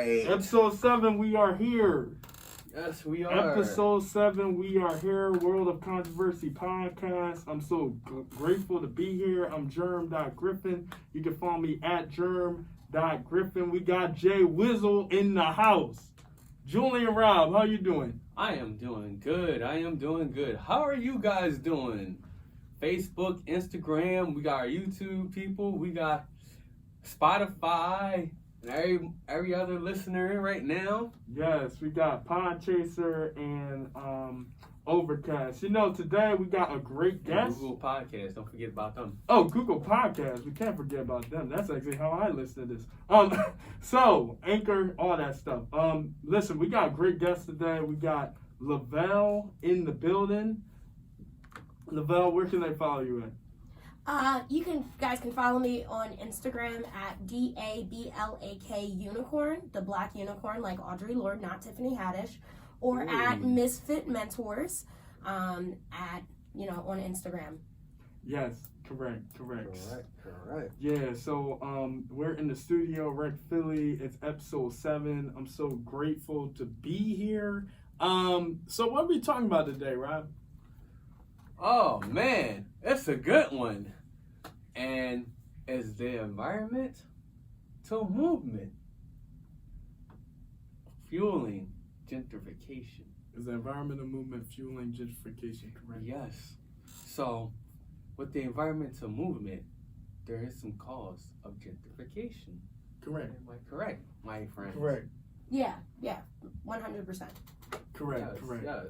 right. Episode 7, we are here. Yes, we are. Episode 7, we are here. World of Controversy podcast. I'm so grateful to be here. I'm Germ.Griffin. You can follow me at Germ.Griffin. We got Jay Wizzle in the house. Julian Rob, how you doing? I am doing good. How are you guys doing? Facebook, Instagram, we got our YouTube people, we got Spotify, and every other listener right now. Yes, we got Podchaser and Overcast. You know, today we got a great guest. Google Podcast, don't forget about them. Oh, Google Podcast, we can't forget about them. That's actually how I listen to this. So Anchor, all that stuff. Listen, we got a great guest today. We got Lovell in the building. Lovell, where can they follow you at? Guys can follow me on Instagram at DABLAK Unicorn, the black unicorn like Audre Lorde, not Tiffany Haddish, or at Misfit Mentors, on Instagram. Yes, correct. Correct. Yeah, so we're in the studio, Rec Philly. It's episode 7. I'm so grateful to be here. So what are we talking about today, Rob? Oh man, it's a good one. And is the environment to movement fueling gentrification? Is the environmental movement fueling gentrification, correct? Yes. So, with the environmental movement, there is some cause of gentrification. Correct. Am I correct, my friend? Correct. Yeah, 100%. Correct. Yes.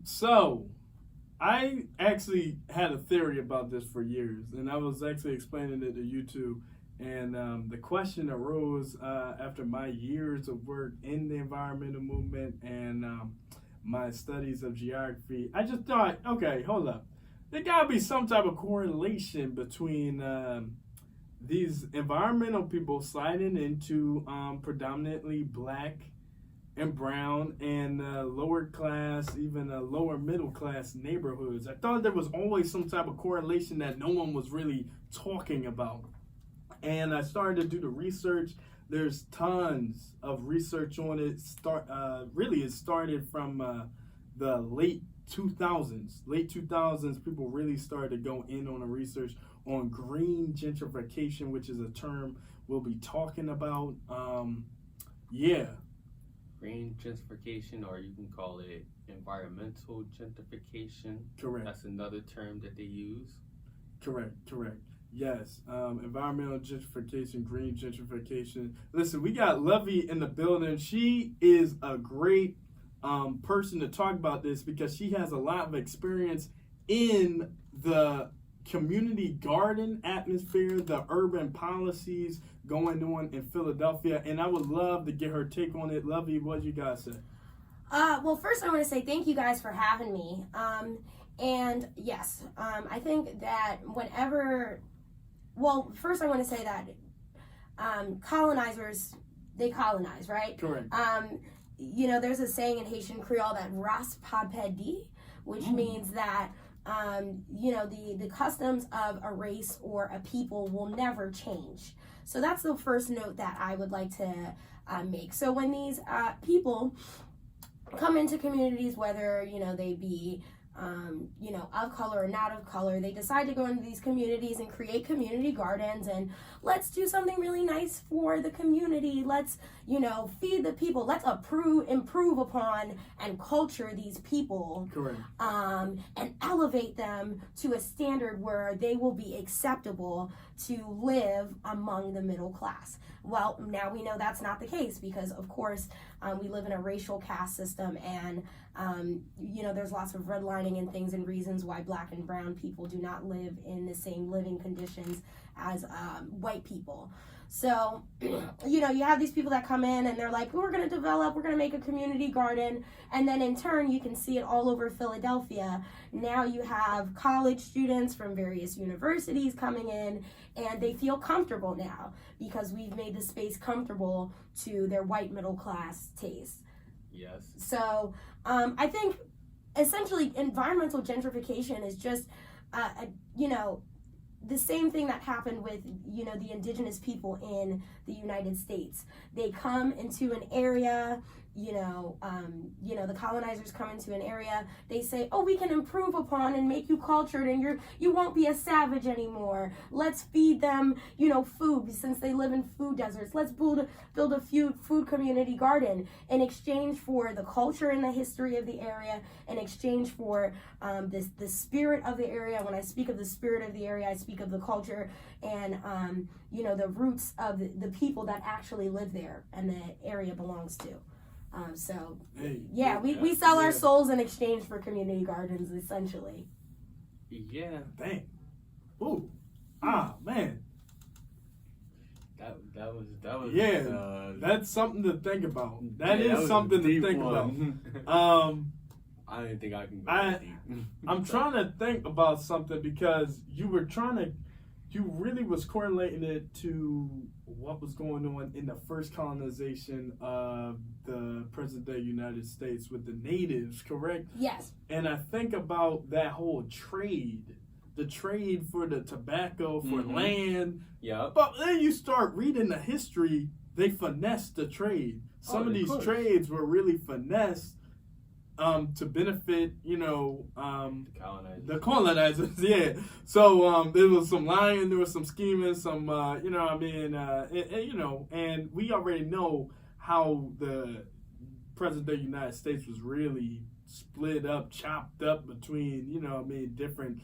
So I actually had a theory about this for years, and I was actually explaining it to you two. And the question arose after my years of work in the environmental movement and my studies of geography. I just thought, okay, hold up. There gotta be some type of correlation between these environmental people sliding into predominantly black and brown and lower class, even lower middle class neighborhoods. I thought there was always some type of correlation that no one was really talking about. And I started to do the research. There's tons of research on it. It started from the late 2000s. Late 2000s, people really started to go in on the research on green gentrification, which is a term we'll be talking about. Green gentrification, or you can call it environmental gentrification. Correct. That's another term that they use. Correct. Yes, environmental gentrification, green gentrification. Listen, we got Lovey in the building. She is a great person to talk about this because she has a lot of experience in the community garden atmosphere, the urban policies going on in Philadelphia, and I would love to get her take on it. Lovey, what you guys say? Well, first I want to say thank you guys for having me. And yes, I think that first I want to say that colonizers, they colonize, right? Correct. There's a saying in Haitian Creole that ras pa pedi, which means that the customs of a race or a people will never change. So that's the first note that I would like to make. So when these people come into communities, whether, they be, of color or not of color, they decide to go into these communities and create community gardens and let's do something really nice for the community. Let's, feed the people. Let's improve upon and culture these people. Correct. And elevate them to a standard where they will be acceptable to live among the middle class. Well, now we know that's not the case because, of course, we live in a racial caste system and, there's lots of redlining and things and reasons why black and brown people do not live in the same living conditions as white people. So, you have these people that come in and they're like, we're going to make a community garden. And then in turn, you can see it all over Philadelphia. Now you have college students from various universities coming in and they feel comfortable now because we've made the space comfortable to their white middle class taste. Yes. So I think essentially environmental gentrification is just, the same thing that happened with, you know, the indigenous people in the United States. They come into an area, the colonizers come into an area, they say, oh, we can improve upon and make you cultured, and you won't be a savage anymore. Let's feed them, food, since they live in food deserts. Let's build a food community garden in exchange for the culture and the history of the area, in exchange for the spirit of the area. When I speak of the spirit of the area, I speak of the culture and the roots of the people that actually live there and the area belongs to. We sell our souls in exchange for community gardens, essentially. Yeah. Dang. Ooh. Man. That was. Yeah. That's something to think about. That is something to think about. I didn't think I can go that deep. I'm trying to think about something because you really was correlating it to what was going on in the first colonization of the present-day United States with the natives, correct? Yes. And I think about that whole trade, the trade for the tobacco, for land. Yeah. But then you start reading the history, they finessed the trade. Some of these trades were really finessed to benefit, the colonizers, yeah. So there was some lying, there was some scheming, some, and we already know how the present-day United States was really split up, chopped up between, different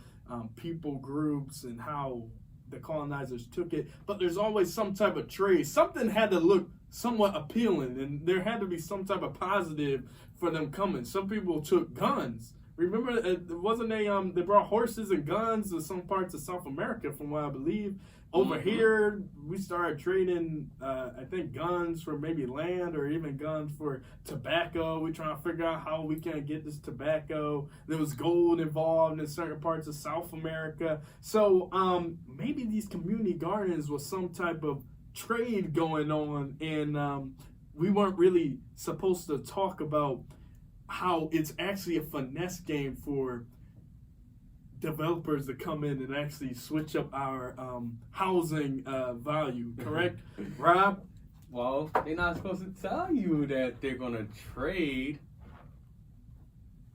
people groups and how the colonizers took it. But there's always some type of trade. Something had to look somewhat appealing, and there had to be some type of positive for them coming. Some people took guns. Remember, wasn't they brought horses and guns to some parts of South America, from what I believe. Over here, we started trading, I think, guns for maybe land or even guns for tobacco. We're trying to figure out how we can get this tobacco. There was gold involved in certain parts of South America. So maybe these community gardens was some type of trade going on, and we weren't really supposed to talk about how it's actually a finesse game for developers to come in and actually switch up our housing value, correct? Rob? Well, they're not supposed to tell you that they're going to trade.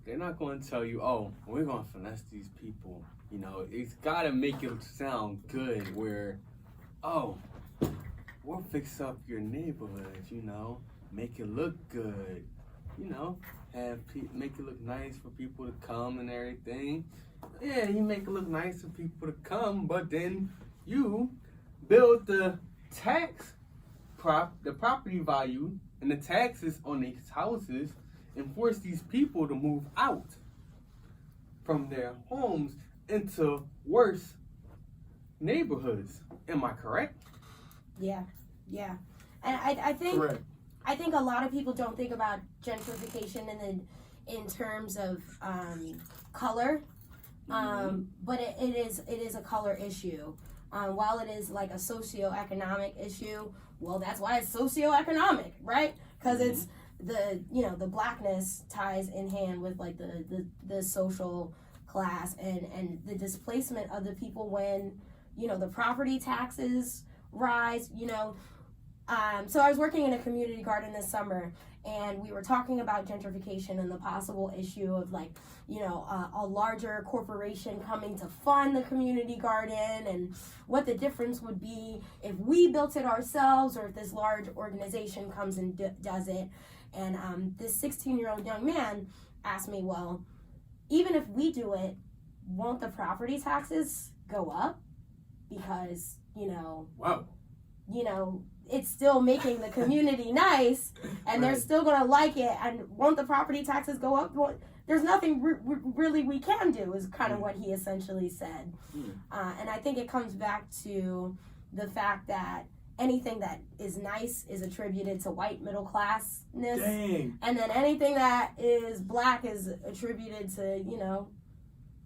They're not going to tell you, oh, we're going to finesse these people. It's got to make it sound good where, oh, we'll fix up your neighborhood, make it look good, make it look nice for people to come and everything. Yeah, you make it look nice for people to come, but then you build the property value and the taxes on these houses and force these people to move out from their homes into worse neighborhoods. Am I correct? Yeah. And I think Correct. I think a lot of people don't think about gentrification in terms of color, but it is a color issue. While it is like a socioeconomic issue, well, that's why it's socioeconomic, right? Because it's the blackness ties in hand with like the social class and the displacement of the people when the property taxes rise. So I was working in a community garden this summer, and we were talking about gentrification and the possible issue of a larger corporation coming to fund the community garden, and what the difference would be if we built it ourselves or if this large organization comes and does it. And this 16-year-old young man asked me, well, even if we do it, won't the property taxes go up? Because, Wow. It's still making the community nice, and they're still going to like it. And won't the property taxes go up? Well, there's nothing really we can do, is kind of what he essentially said. And I think it comes back to the fact that anything that is nice is attributed to white middle classness. Dang. And then anything that is black is attributed to,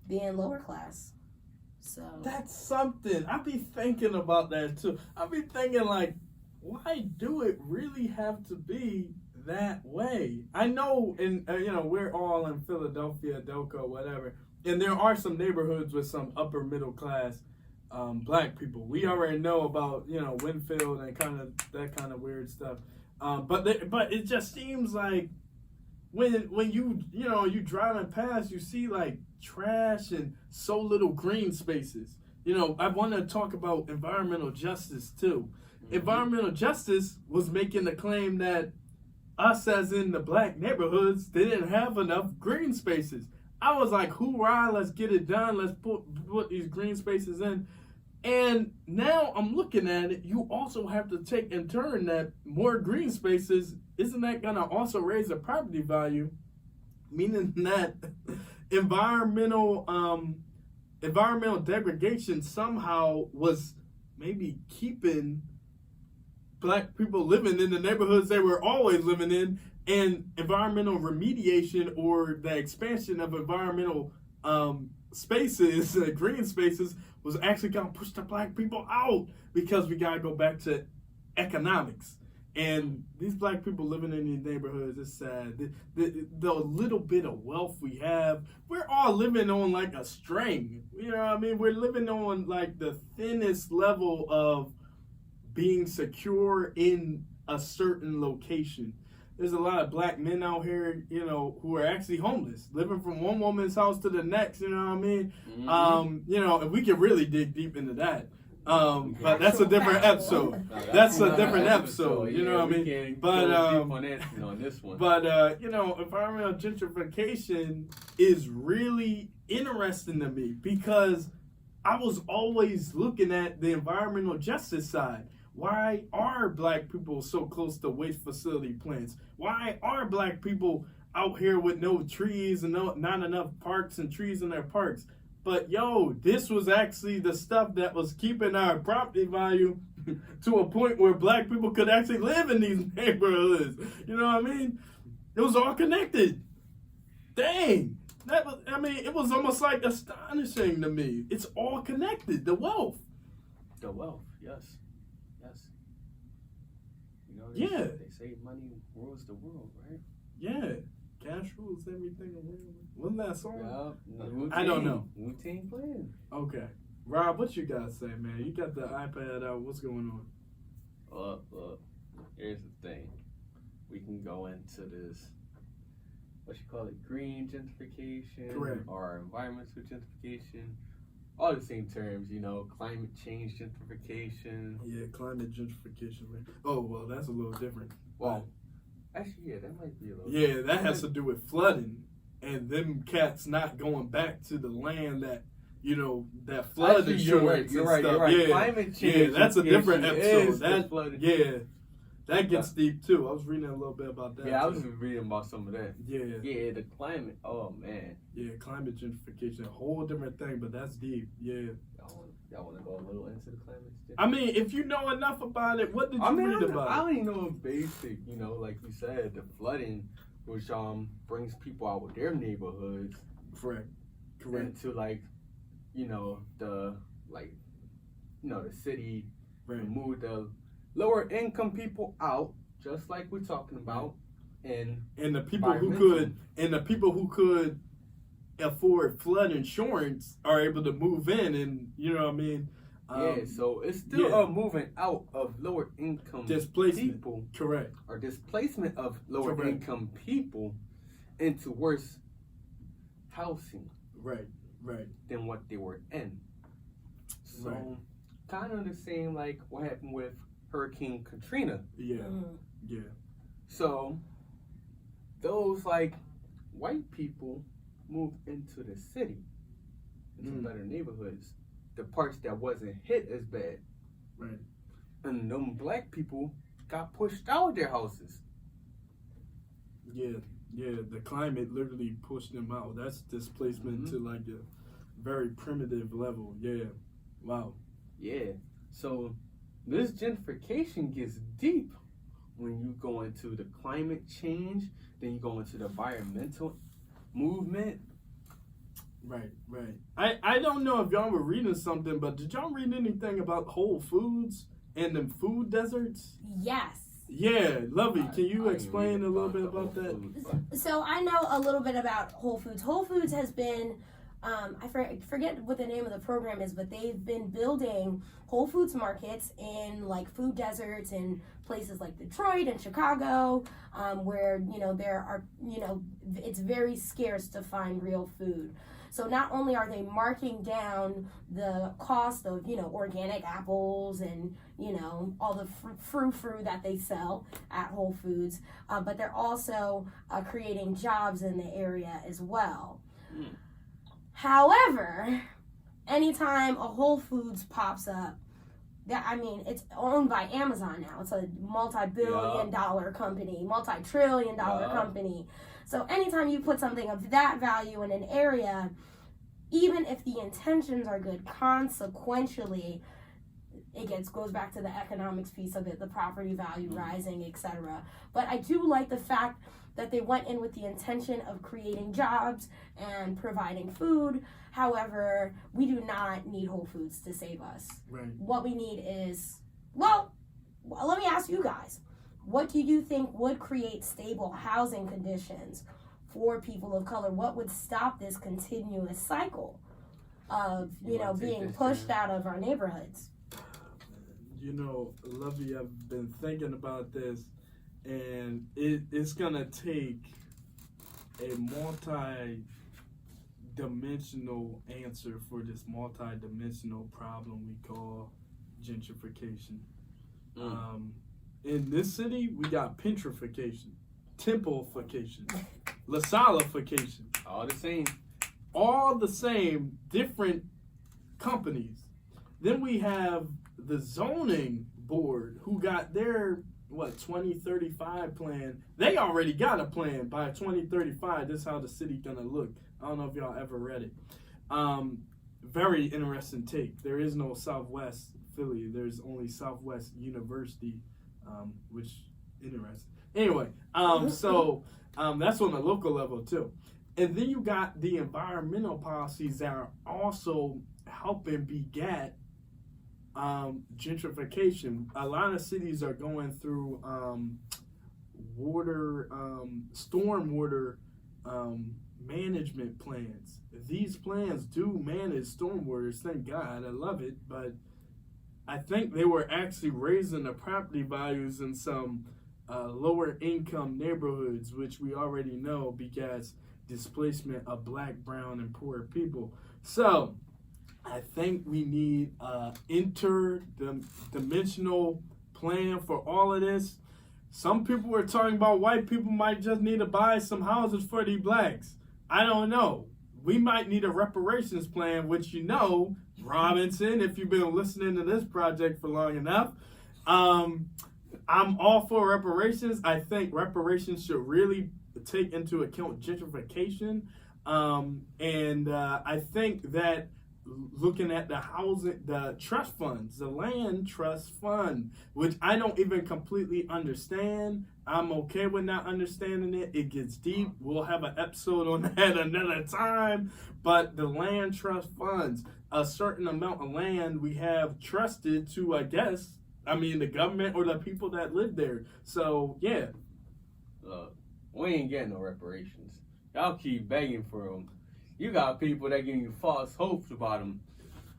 being lower class. So that's something. I be thinking about that too. I be thinking why do it really have to be that way? I know, we're all in Philadelphia, Delco, whatever, and there are some neighborhoods with some upper middle class black people. We already know about, you know, Winfield and that kind of weird stuff. But it just seems like when you driving past, you see like trash and so little green spaces. You know, I want to talk about environmental justice too. Mm-hmm. Environmental justice was making the claim that us, as in the black neighborhoods, they didn't have enough green spaces. I was like, hoorah, let's get it done. Let's put these green spaces in. And now I'm looking at it, you also have to take in turn that more green spaces, isn't that going to also raise the property value? Meaning that environmental degradation somehow was maybe keeping black people living in the neighborhoods they were always living in, and environmental remediation, or the expansion of environmental spaces, green spaces, was actually going to push the black people out, because we got to go back to economics. And these black people living in these neighborhoods, it's sad. The little bit of wealth we have, we're all living on like a string. You know what I mean? We're living on like the thinnest level of being secure in a certain location. There's a lot of black men out here, you know, who are actually homeless, living from one woman's house to the next, you know what I mean? Mm-hmm. You know, and we can really dig deep into that. But that's a different episode. That's a different episode, you know what I mean? But on this one. But you know, environmental gentrification is really interesting to me, because I was always looking at the environmental justice side. Why are black people so close to waste facility plants? Why are black people out here with no trees and not enough parks and trees in their parks? But yo, this was actually the stuff that was keeping our property value to a point where black people could actually live in these neighborhoods. You know what I mean? It was all connected. Dang. It was almost like astonishing to me. It's all connected. The wealth. The wealth, yes. You know, they say money rules the world, right? Yeah. Cash rules everything around. Wasn't that song? Yeah, I don't know. Wu-Tang Clan. Okay. Rob, what you guys say, man? You got the iPad out. What's going on? Look. Here's the thing. We can go into this, what you call it, green gentrification. Correct. Or environmental gentrification. All the same terms, you know, climate change gentrification. Yeah, climate gentrification. Man. Oh, well, that's a little different. Well, actually, yeah, that might be a little Yeah, that has to do with flooding and them cats not going back to the land that, you know, that flood insurance. You're right. Yeah, climate change. Yeah, that's a different episode. That that gets deep too. I was reading a little bit about that. Yeah, I was reading about some of that. Yeah. Yeah, the climate. Oh man. Yeah, climate gentrification, a whole different thing, but that's deep. Yeah. Y'all want to go a little into the climate? I mean, if you know enough about it, what did you read about it? I only know basic. You know, like you said, the flooding, which brings people out of their neighborhoods. Correct. Into like, you know, the city, right. Move the lower income people out, just like we're talking about, and the people who could afford flood insurance are able to move in, and you know what I mean. So it's still moving out of lower income displacement people, correct, or displacement of lower income people into worse housing, right, than what they were in. So kind of the same like what happened with Hurricane Katrina. Yeah. So those like white people moved into the city, into better neighborhoods, the parts that wasn't hit as bad. Right. And them black people got pushed out of their houses. Yeah, the climate literally pushed them out. That's displacement to like a very primitive level. Yeah. Wow. Yeah. So this gentrification gets deep when you go into the climate change, then you go into the environmental movement. Right. I don't know if y'all were reading something, but did y'all read anything about Whole Foods and them food deserts? Yes. Yeah, Lovey, can you explain a little bit about that? So I know a little bit about Whole Foods. Whole Foods has been I forget what the name of the program is, but they've been building Whole Foods markets in like food deserts in places like Detroit and Chicago, where there are it's very scarce to find real food. So not only are they marking down the cost of organic apples and all the frou that they sell at Whole Foods, but they're also creating jobs in the area as well. However, anytime a Whole Foods pops up, it's owned by Amazon now. It's a multi-billion-dollar company, multi-trillion-dollar company. So anytime you put something of that value in an area, even if the intentions are good, consequentially, it goes back to the economics piece of it, the property value rising, etc. But I do like the fact that they went in with the intention of creating jobs and providing food. However, we do not need Whole Foods to save us. Right. What we need is, well, let me ask you guys, what do you think would create stable housing conditions for people of color? What would stop this continuous cycle of, being pushed out of our neighborhoods? Lovey, I've been thinking about this, and it's gonna take a multi-dimensional answer for this multi-dimensional problem we call gentrification. In this city, we got gentrification, templification, LaSallification. All the same, different companies. Then we have the zoning board, who got their 2035 plan. They already got a plan. By 2035, this is how the city gonna look. I don't know if y'all ever read it. Very interesting take. There is no Southwest Philly. There's only Southwest University, which interesting. Anyway, so that's on the local level too. And then you got the environmental policies that are also helping beget gentrification. A lot of cities are going through stormwater management plans. These plans do manage stormwaters, thank God, I love it, but I think they were actually raising the property values in some lower income neighborhoods, which we already know because displacement of black, brown, and poor people. So I think we need an interdimensional plan for all of this. Some people were talking about white people might just need to buy some houses for the blacks. I don't know. We might need a reparations plan, which Robinson, if you've been listening to this project for long enough, I'm all for reparations. I think reparations should really take into account gentrification. And I think that looking at the housing, the trust funds, the land trust fund, which I don't even completely understand. I'm okay with not understanding it. It gets deep. We'll have an episode on that another time. But the land trust funds, a certain amount of land we have trusted to, the government or the people that live there. So, yeah. Look, we ain't getting no reparations. Y'all keep begging for them. You got people that giving you false hopes about them,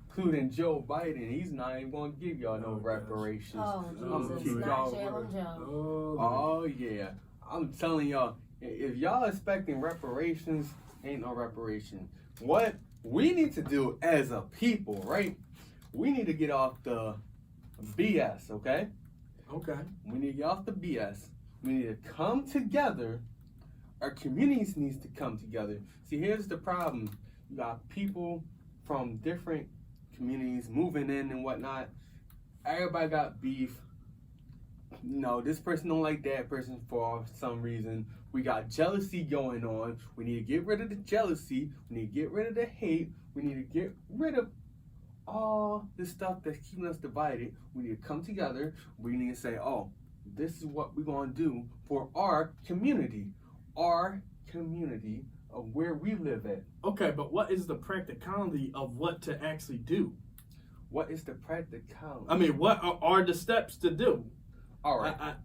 including Joe Biden. He's not even going to give y'all no reparations. Oh, Jesus, not Jalen Joe. Oh, yeah. I'm telling y'all, if y'all expecting reparations, ain't no reparation. What we need to do as a people, right? We need to get off the BS, okay? Okay. We need to get off the BS. We need to come together. Our communities needs to come together. See, here's the problem. You got people from different communities moving in and whatnot. Everybody got beef. This person don't like that person for some reason. We got jealousy going on. We need to get rid of the jealousy. We need to get rid of the hate. We need to get rid of all the stuff that's keeping us divided. We need to come together. We need to say, this is what we're going to do for our community. Our community of where we live at. Okay, but what is the practicality of what to actually do? What is the practicality? What are the steps to do? All right. I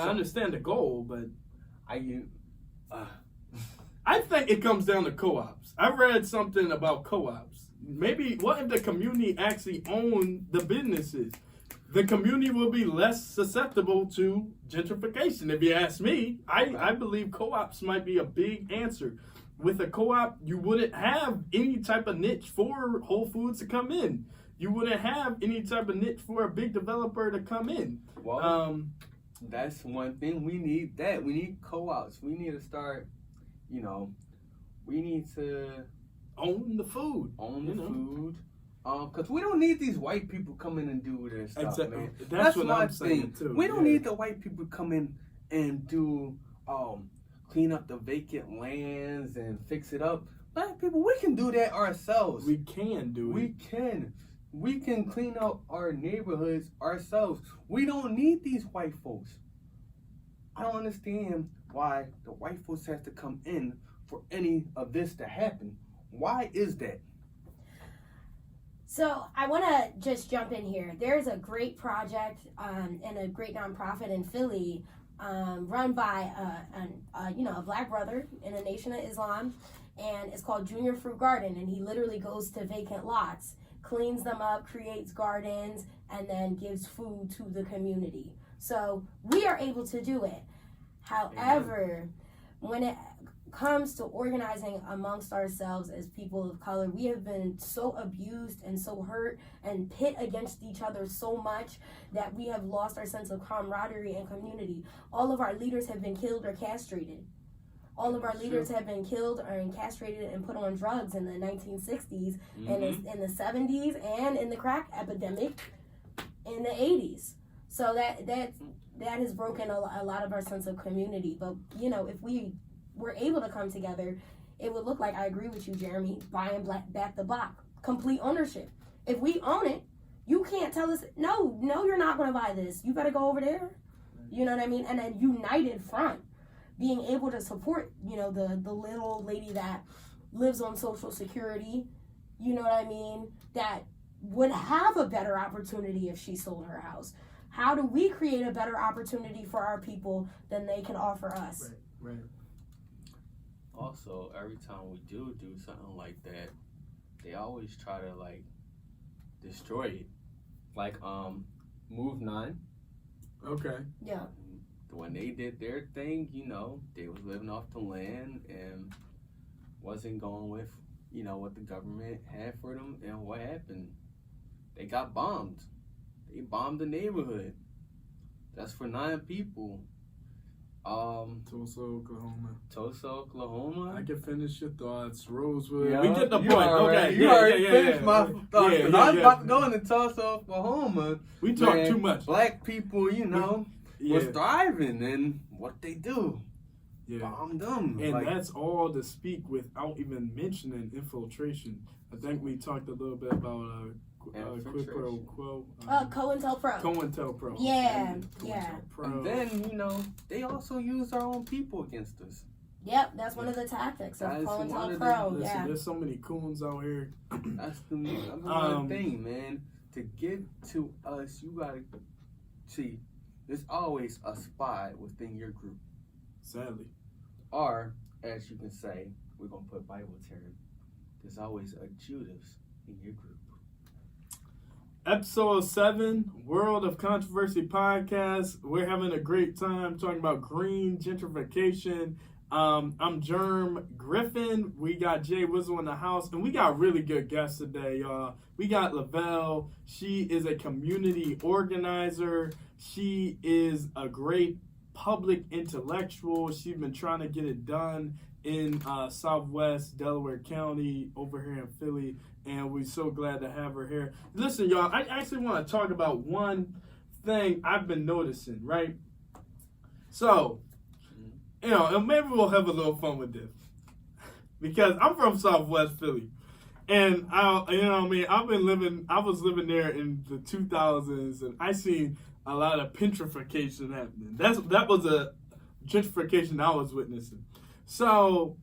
understand the goal, but I I think it comes down to co-ops. I read something about co-ops. Maybe what if the community actually owned the businesses? The community will be less susceptible to gentrification. If you ask me, I believe co-ops might be a big answer. With a co-op, you wouldn't have any type of niche for Whole Foods to come in. You wouldn't have any type of niche for a big developer to come in. Well, that's one thing. We need that. We need co-ops. We need to start, we need to own the food. Food. Because we don't need these white people coming and do this stuff, exactly. man. That's what I'm saying, too. We don't need the white people come in and do, clean up the vacant lands and fix it up. Black people, we can do that ourselves. We can do it. We can clean up our neighborhoods ourselves. We don't need these white folks. I don't understand why the white folks have to come in for any of this to happen. Why is that? So I want to just jump in here. There's a great project and a great nonprofit in Philly run by a black brother in a Nation of Islam, and it's called Junior Fruit Garden, and he literally goes to vacant lots, cleans them up, creates gardens, and then gives food to the community. So we are able to do it. However, when it comes to organizing amongst ourselves as people of color, we have been so abused and so hurt and pit against each other so much that we have lost our sense of camaraderie and community. All of our leaders have been killed or castrated. All of our leaders have been killed or castrated and put on drugs in the 1960s and in the 70s and in the crack epidemic in the 80s. So that has broken a lot of our sense of community. But, if we were able to come together, it would look like, I agree with you, Jeremy, buying back the block. Complete ownership. If we own it, you can't tell us, no, you're not going to buy this. You got to go over there. You know what I mean? And a united front, being able to support, the little lady that lives on Social Security, you know what I mean, that would have a better opportunity if she sold her house. How do we create a better opportunity for our people than they can offer us? Right. Also, every time we do something like that, they always try to destroy it. Like Move 9. Okay. Yeah. When they did their thing, they was living off the land and wasn't going with, what the government had for them. And what happened? They got bombed. They bombed the neighborhood. That's for 9 people. Tulsa, Oklahoma. I can finish your thoughts. Rosewood. Yeah, We get the point. Okay. You already finished my thoughts. Yeah, I was about to go into Tulsa, Oklahoma. We talk too much. Black people, was thriving, and what they do. Yeah. Bombed them. And that's all to speak without even mentioning infiltration. I think we talked a little bit about quid pro quo. COINTELPRO. COINTELPRO. Yeah. And then, they also use our own people against us. Yep, that's one of the tactics of COINTELPRO. Listen, there's so many coons out here. That's the thing, man. To get to us, you gotta see. There's always a spy within your group. Sadly. Or, as you can say, we're gonna put Bible term. There's always a Judas in your group. Episode 7, World of Controversy podcast. We're having a great time talking about green gentrification. I'm Germ Griffin. We got Jay Wizzle in the house, and we got really good guests today, y'all. We got Lovell. She is a community organizer. She is a great public intellectual. She's been trying to get it done in Southwest Delaware County over here in Philly, and we're so glad to have her here. Listen, y'all, I actually want to talk about one thing I've been noticing, right? So, and maybe we'll have a little fun with this, because I'm from Southwest Philly, and I was living there in the 2000s, and I seen a lot of gentrification happening. That was a gentrification I was witnessing. So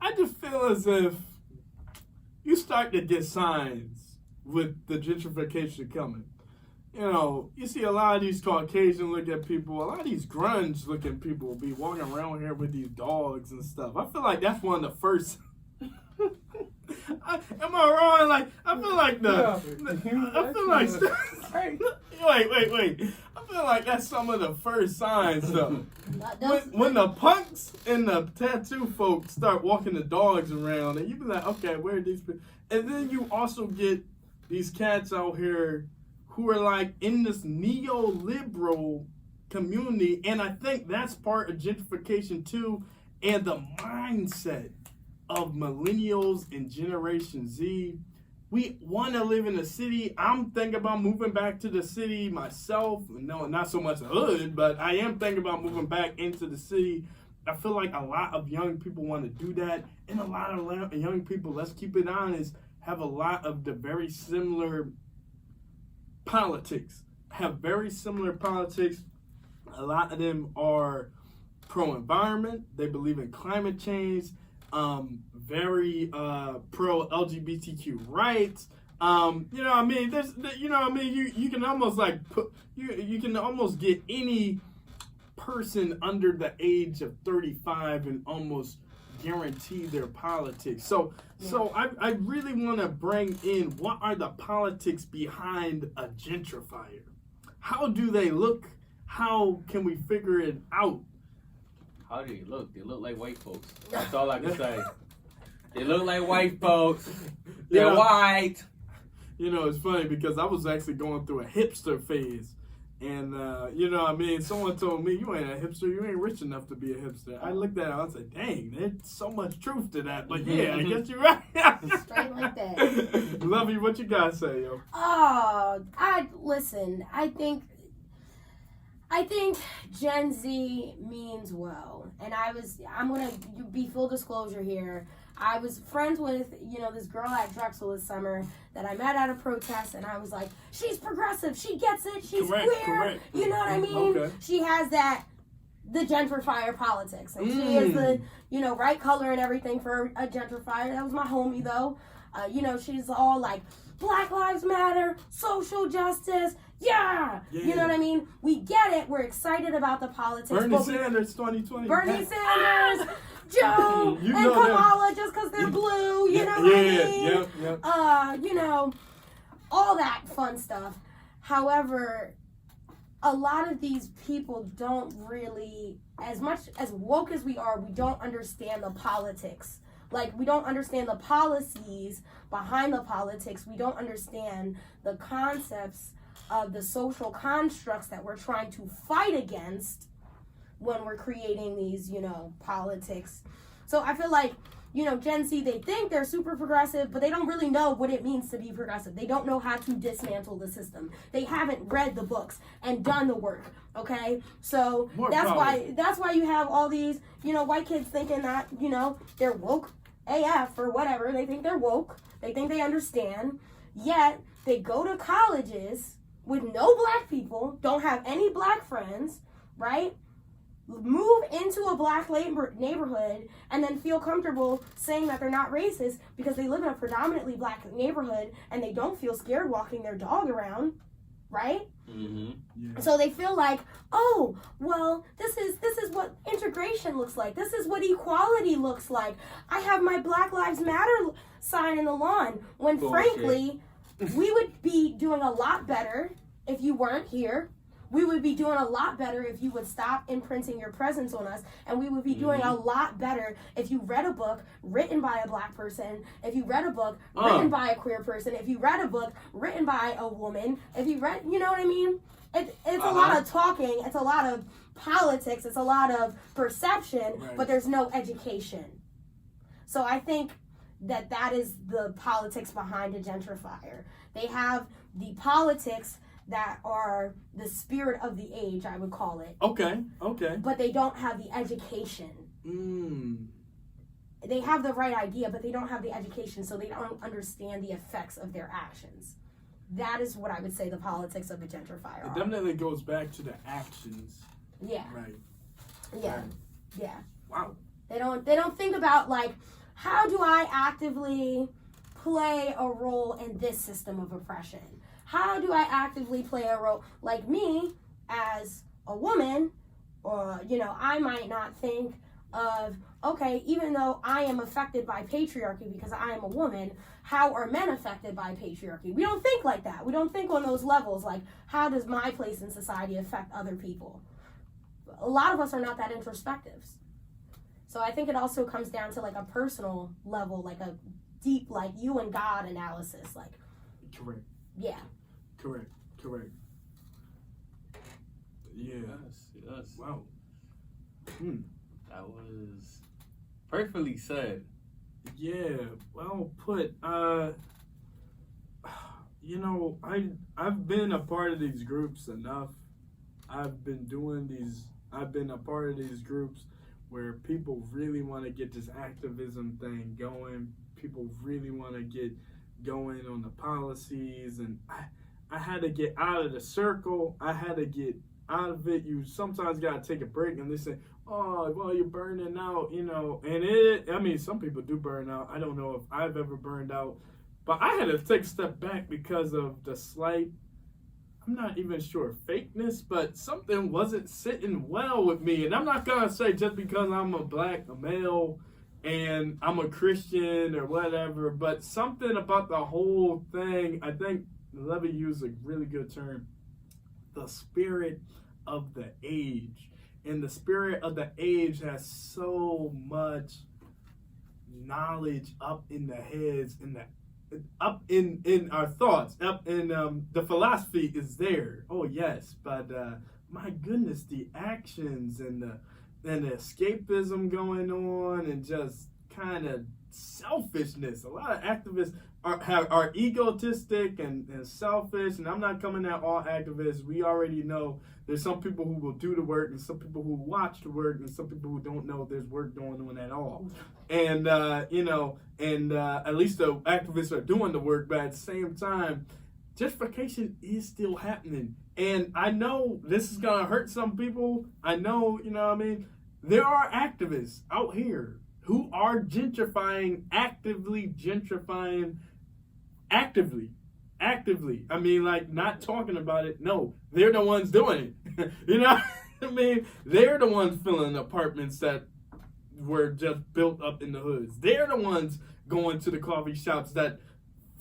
I just feel as if you start to get signs with the gentrification coming. you see a lot of these Caucasian looking people, a lot of these grunge looking people be walking around here with these dogs and stuff. I feel like that's one of the first. Am I wrong? Like, I feel like wait. I feel like that's some of the first signs, though. When the punks and the tattoo folks start walking the dogs around, and you be like, okay, where are these people? And then you also get these cats out here who are like in this neoliberal community, and I think that's part of gentrification too, and the mindset of millennials and Generation Z. We want to live in the city. I'm thinking about moving back to the city myself. No, not so much the hood, but I am thinking about moving back into the city. I feel like a lot of young people want to do that, and a lot of young people, let's keep it honest, have a lot of the very similar politics. A lot of them are pro-environment. They believe in climate change. Very pro-LGBTQ rights. You know what I mean? You can almost like you can almost get any person under the age of 35 and almost guarantee their politics. So I really want to bring in, what are the politics behind a gentrifier? How do they look? How can we figure it out? How do they look? They look like white folks. That's all I can say. They look like white folks. They're white. It's funny because I was actually going through a hipster phase. And, someone told me, you ain't a hipster, you ain't rich enough to be a hipster. I looked at it, I was like, dang, there's so much truth to that. But yeah, I guess you're right. Straight like that. Lovey, what you got to say, yo? Oh, listen, I think Gen Z means well. And I'm going to be full disclosure here. I was friends with, this girl at Drexel this summer that I met at a protest, and I was like, she's progressive, she gets it, she's queer, correct. You know what I mean? Okay. She has the gentrifier politics, and she is the, right color and everything for a gentrifier. That was my homie, though. She's all like, Black Lives Matter, social justice, yeah. You know what I mean? We get it, we're excited about the politics. Bernie Sanders 2020. Bernie Sanders. Joe and Kamala just because they're blue, you know what I mean? Yep. All that fun stuff. However, a lot of these people don't really, as much as woke as we are, we don't understand the politics. Like, we don't understand the policies behind the politics. We don't understand the concepts of the social constructs that we're trying to fight against when we're creating these, politics. So I feel like, Gen Z, they think they're super progressive, but they don't really know what it means to be progressive. They don't know how to dismantle the system. They haven't read the books and done the work, okay? So that's why you have all these, white kids thinking that, they're woke AF or whatever. They think they're woke. They think they understand. Yet they go to colleges with no black people, don't have any black friends, right? Move into a black neighborhood and then feel comfortable saying that they're not racist because they live in a predominantly black neighborhood and they don't feel scared walking their dog around, right? Mm-hmm. Yeah. So they feel like, oh, well, this is what integration looks like. This is what equality looks like. I have my Black Lives Matter sign in the lawn. When frankly, we would be doing a lot better if you weren't here. We would be doing a lot better if you would stop imprinting your presence on us. And we would be doing a lot better if you read a book written by a black person, if you read a book written by a queer person, if you read a book written by a woman, if you read, you know what I mean? It's a lot of talking, it's a lot of politics, it's a lot of perception, but there's no education. So I think that is the politics behind a gentrifier. They have the politics that are the spirit of the age, I would call it. Okay. But they don't have the education. They have the right idea, but they don't have the education, so they don't understand the effects of their actions. That is what I would say the politics of a gentrifier are. It definitely goes back to the actions. Yeah. Right. Yeah. Right. Yeah. Wow. They don't think about, like, how do I actively play a role in this system of oppression? how do I actively play a role? Like me, as a woman, or, I might not think of, okay, even though I am affected by patriarchy because I am a woman, how are men affected by patriarchy? We don't think like that. We don't think on those levels, like, how does my place in society affect other people? A lot of us are not that introspective. So I think it also comes down to, like, a personal level, like a deep, like, you and God analysis. Like, correct. Yeah. Correct. Yeah. Yes. Wow. That was perfectly said. Yeah, well put. I've been a part of these groups enough. I've been a part of these groups where people really want to get this activism thing going. People really want to get going on the policies, and I had to get out of the circle. I had to get out of it. You sometimes got to take a break and listen. Oh, well, you're burning out, and some people do burn out. I don't know if I've ever burned out, but I had to take a step back because of the slight, I'm not even sure, fakeness, but something wasn't sitting well with me. And I'm not going to say just because I'm a male, and I'm a Christian or whatever, but something about the whole thing, I think Lovell used a really good term, the spirit of the age. And the spirit of the age has so much knowledge up in the heads, up in our thoughts, up in the philosophy is there. Oh yes, but my goodness, the actions and the escapism going on, and just kind of selfishness. A lot of activists are egotistic and selfish, and I'm not coming at all activists. We already know there's some people who will do the work, and some people who watch the work, and some people who don't know there's work going on at all. And at least the activists are doing the work, but at the same time, gentrification is still happening. And I know this is gonna hurt some people. I know, there are activists out here who are actively gentrifying. Not talking about it. No, they're the ones doing it. They're the ones filling apartments that were just built up in the hoods. They're the ones going to the coffee shops that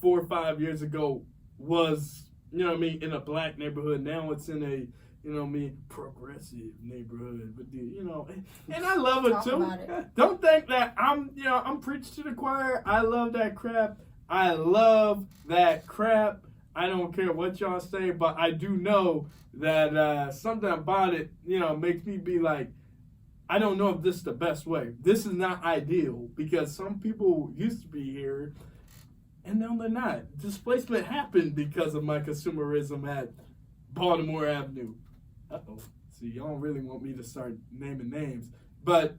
4 or 5 years ago was, in a black neighborhood. Now it's in a, progressive neighborhood. But and I love it too. Don't think that I'm preaching to the choir. I love that crap. I don't care what y'all say, but I do know that something about it, makes me be like, I don't know if this is the best way. This is not ideal, because some people used to be here, and now they're not. Displacement happened because of my consumerism at Baltimore Avenue. Uh-oh. See, y'all don't really want me to start naming names. But,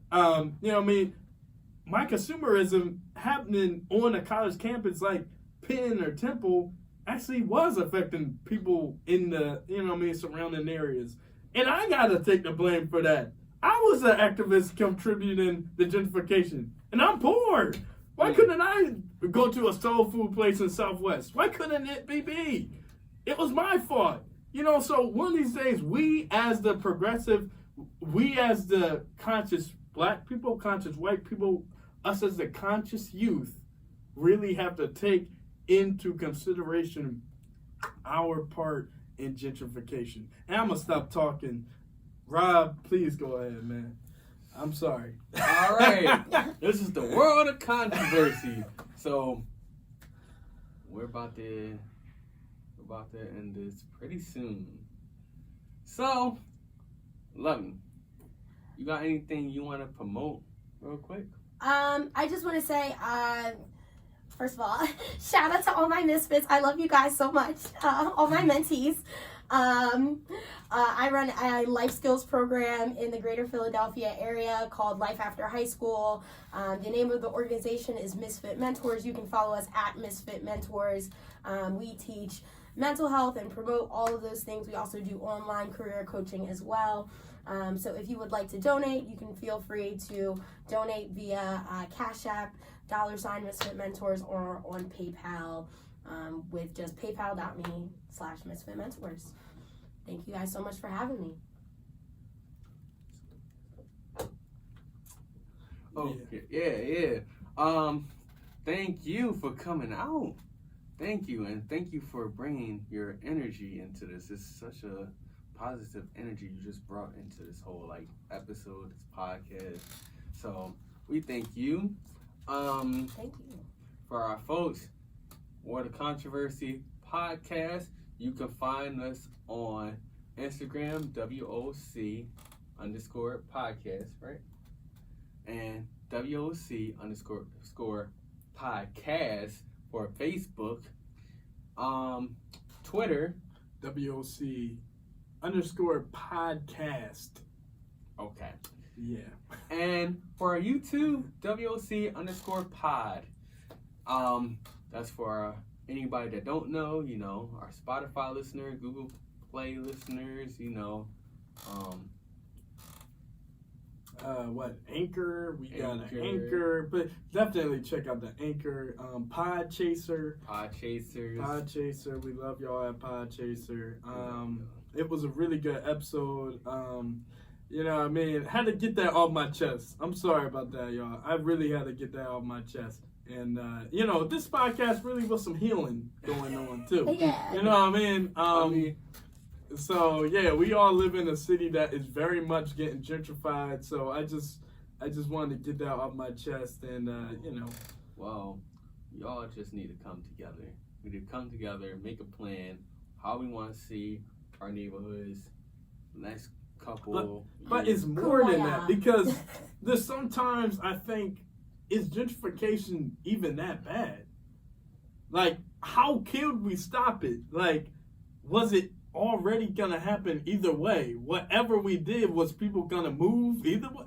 my consumerism happening on a college campus like Penn or Temple actually was affecting people in the, surrounding areas. And I got to take the blame for that. I was an activist contributing to gentrification, and I'm poor. Why couldn't I go to a soul food place in Southwest? Why couldn't it be me? It was my fault. So one of these days, we as the progressive, we as the conscious black people, conscious white people, us as the conscious youth, really have to take into consideration our part in gentrification. And I'm going to stop talking. Rob, please go ahead, man. I'm sorry. All right. This is the world of controversy. So we're about to end this pretty soon. So, Lovell, you got anything you want to promote real quick? I just want to say, first of all, shout out to all my misfits. I love you guys so much. All my mentees. I run a life skills program in the greater Philadelphia area called Life After High School. The name of the organization is Misfit Mentors. You can follow us at Misfit Mentors. We teach mental health and promote all of those things. We also do online career coaching as well. So if you would like to donate, you can feel free to donate via Cash App, $ Misfit Mentors, or on PayPal with just paypal.me/Misfit Mentors. Thank you guys so much for having me. Okay, yeah. Thank you for coming out. Thank you, and thank you for bringing your energy into this. It's such a positive energy you just brought into this whole episode, this podcast. So we thank you. Thank you. For our folks, War the Controversy podcast, you can find us on Instagram, WOC_podcast, right? And WOC_podcast for Facebook. Twitter, WOC_podcast. Okay. Yeah. And for our YouTube, WOC_pod. That's for anybody that don't know, our Spotify listener, Google Play listeners, Anchor? We got an Anchor, but definitely check out the Anchor. Podchaser. Podchaser. We love y'all at Podchaser. It was a really good episode. Had to get that off my chest. I'm sorry about that, y'all. I really had to get that off my chest. And, this podcast really was some healing going on, too. Yeah. You know what I mean? So, yeah, we all live in a city that is very much getting gentrified. So I just wanted to get that off my chest and, Well, y'all just need to come together. We need to come together, make a plan, how we want to see our neighborhoods next couple But years. it's more than that, because there's sometimes I think, is gentrification even that bad? How could we stop it? Was it already gonna happen either way? Whatever we did, was people gonna move either way?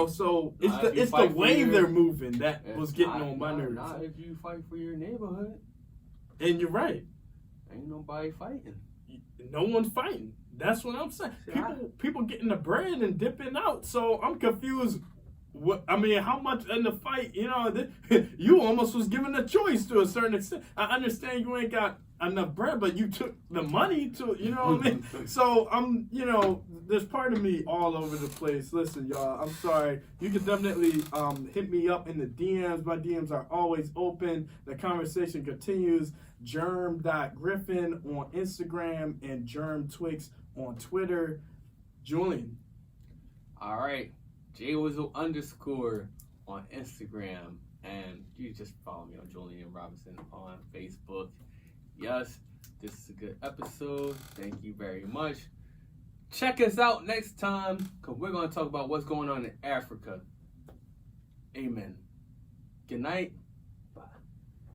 So it's the way they're moving that was getting on my nerves. Not if you fight for your neighborhood. And you're right. Ain't nobody fighting. No one's fighting. That's what I'm saying. People getting the bread and dipping out. So I'm confused. How much in the fight? You almost was given a choice to a certain extent. I understand you ain't got enough bread, but you took the money to, what I mean? So there's part of me all over the place. Listen, y'all, I'm sorry. You can definitely hit me up in the DMs. My DMs are always open. The conversation continues. Germ.Griffin on Instagram and GermTwix on Twitter. Julian. All right. JWizzle_ on Instagram. And you just follow me on Julian Robinson on Facebook. Yes, this is a good episode. Thank you very much. Check us out next time, because we're going to talk about what's going on in Africa. Amen. Good night.